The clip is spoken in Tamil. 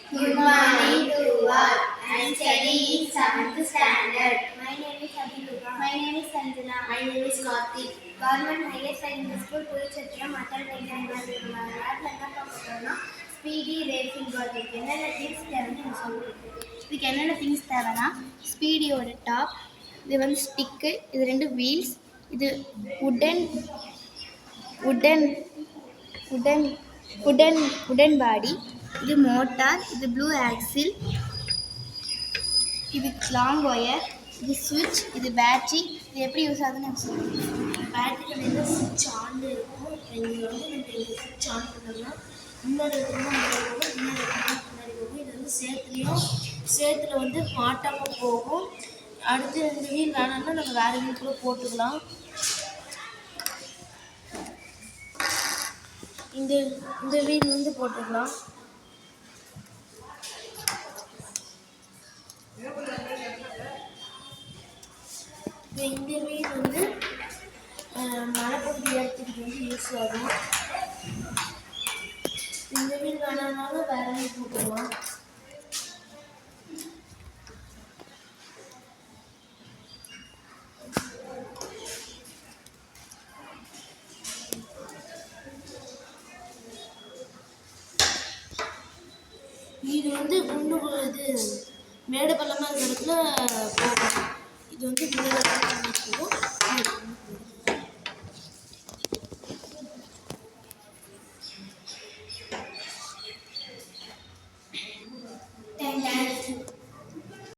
Good morning to all. I am studying 7th standard. My name is Abhiluga. My name is Sanjana. My name is Karthik. Government Higher Secondary School, Puducherry, Matal என்ன பார்க்கணும்னா ஸ்பீடி ரேசிங் ப்ராஜெக்ட் என்னென்ன திங்ஸ் தேவைன்னு சொல்லிட்டு இதுக்கு என்னென்ன திங்ஸ் தேவைன்னா ஸ்பீடியோட டாப், இது வந்து ஸ்டிக்கு, இது 2 வீல்ஸ், இது உடன் உடன் உடன் உடன் உடன் பாடி, இது மோட்டார், இது ப்ளூ ஆக்சில், இது லாங் ஒயர், இது சுவிட்ச், இது பேட்ரி. இது எப்படி யூஸ் ஆகுதுன்னு எனக்கு சொல்லுங்கள். பேட்டரியில் சுவிட்ச் ஆன் இருக்கும். இங்கே வந்து நம்ம இங்கே சுவிட்ச் ஆன் பண்ணோம்னா முன்னாடி இருக்கிறோம், முன்னாடி போகும். இது வந்து சேத்துல வந்து மாட்டாமல் போகும். அடுத்து இந்த வீல் வேணாம்னா நம்ம வேறு வீல் கூட போட்டுக்கலாம். இந்த வீல் வந்து போட்டுக்கலாம். இந்த வீல் வந்து மலைப்பகுதி இடத்துக்கு வந்து யூஸ் ஆகும். இந்த வீல் வேணாலும் வேற வீல் போட்டுக்கலாம். இது வந்து இது மேடு பள்ளமாக இருக்கிற இடத்துல போகும். இது வந்து